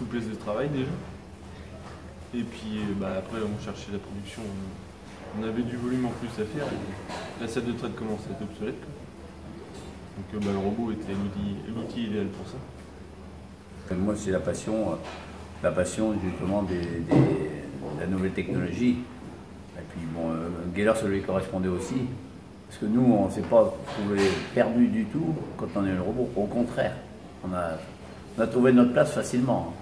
souplesse de travail déjà. Et puis après on cherchait la production, on avait du volume en plus à faire et la salle de traite commençait à être obsolète, quoi. Donc le robot était l'outil idéal pour ça. Moi c'est la passion justement de la nouvelle technologie. Et puis bon, Geller ça lui correspondait aussi. Parce que nous on ne s'est pas trouvé perdu du tout quand on a eu le robot. Au contraire, on a trouvé notre place facilement.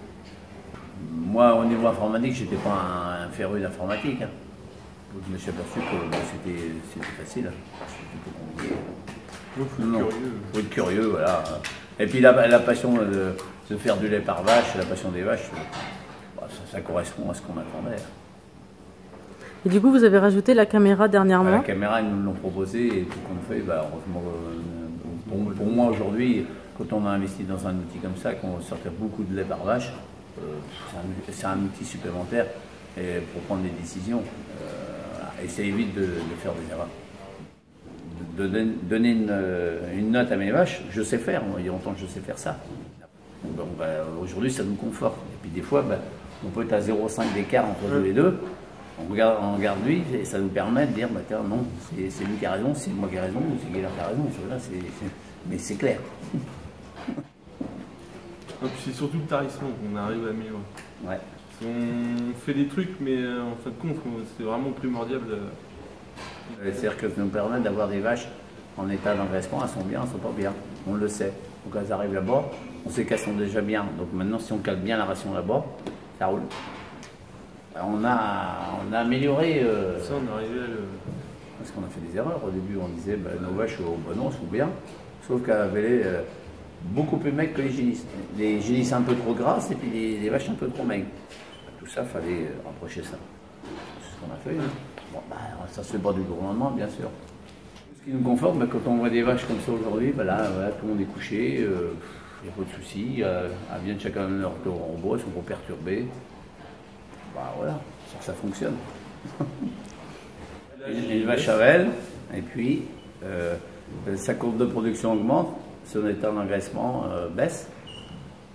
Moi, au niveau informatique, je n'étais pas un féru d'informatique. Je me suis aperçu que c'était facile. C'était compliqué. Faut être curieux, voilà. Et puis la passion de faire du lait par vache, la passion des vaches, ça correspond à ce qu'on attendait. Et du coup, vous avez rajouté la caméra dernièrement? La caméra, ils nous l'ont proposé et tout qu'on fait, heureusement, pour moi aujourd'hui, quand on a investi dans un outil comme ça, qu'on va sortir beaucoup de lait par vache, c'est un outil supplémentaire pour prendre des décisions. Et ça évite de faire des erreurs. De donner une note à mes vaches, je sais faire, il y a longtemps que je sais faire ça. Aujourd'hui, ça nous conforte. Et puis des fois, on peut être à 0,5 d'écart entre les deux. On regarde lui et ça nous permet de dire, tiens, non, c'est lui qui a raison, c'est moi qui ai raison, ou c'est Geller qui a raison. Mais c'est clair. Et puis c'est surtout le tarissement qu'on arrive à améliorer. Ouais. On fait des trucs, mais en fin de compte, c'est vraiment primordial. C'est-à-dire que ça nous permet d'avoir des vaches en état d'engraissement, elles sont bien, elles sont pas bien. On le sait. Donc elles arrivent là-bas, on sait qu'elles sont déjà bien. Donc maintenant, si on cale bien la ration là-bas, ça roule. On a amélioré. Ça, on est arrivé à le. Parce qu'on a fait des erreurs. Au début, on disait nos vaches, non, sont bien. Sauf qu'elles avaient beaucoup plus maigres que les génisses. Les génisses un peu trop grasses et puis les vaches un peu trop maigres. Tout ça, il fallait rapprocher ça. C'est ce qu'on a fait. Bon, ça se fait pas du jour au lendemain, bien sûr. Ce qui nous conforte, quand on voit des vaches comme ça aujourd'hui, là, tout le monde est couché, il n'y a pas de soucis, elles viennent chacun de leur tour en bois, elles sont pas perturbées. Voilà, ça fonctionne. Une vache à elle, et puis sa courbe de production augmente, son état d'engraissement baisse,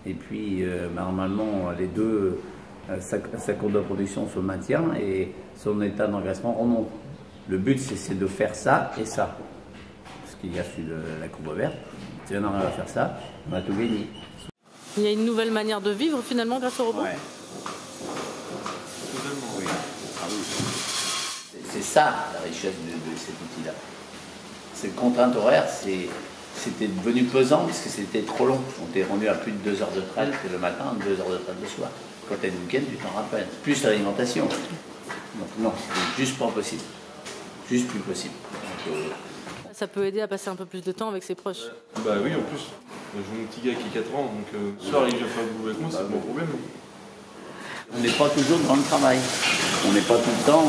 et puis normalement les deux, sa courbe de production se maintient et son état d'engraissement remonte. Le but c'est de faire ça et ça. Ce qu'il y a sur la courbe verte, si on arrive à faire ça, on a tout gagné. Il y a une nouvelle manière de vivre finalement grâce au robot? Ouais. Totalement. Oui. Ah oui. C'est ça la richesse de cet outil-là. Cette contrainte horaire, c'était devenu pesant parce que c'était trop long. On était rendu à plus de 2 heures de traite le matin, 2 heures de traite le soir. Quand tu es le week-end, tu t'en rappelles. Plus l'alimentation. Donc non, c'est juste pas possible. Juste plus possible. Donc, ça peut aider à passer un peu plus de temps avec ses proches. Oui, en plus. J'ai mon petit gars qui a 4 ans, donc ce soir il vient faire le boulot avec moi, c'est mon problème. on n'est pas toujours dans le travail. On n'est pas tout le temps.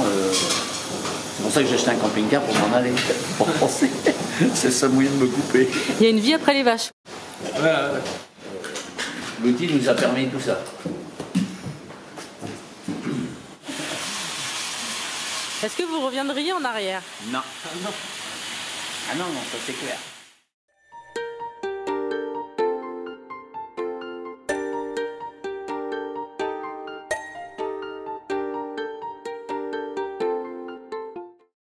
C'est pour ça que j'ai acheté un camping-car pour m'en aller. Pour penser. C'est le seul moyen de me couper. Il y a une vie après les vaches. Ouais. L'outil nous a permis tout ça. Est-ce que vous reviendriez en arrière? Non. Ah non, ça c'est clair.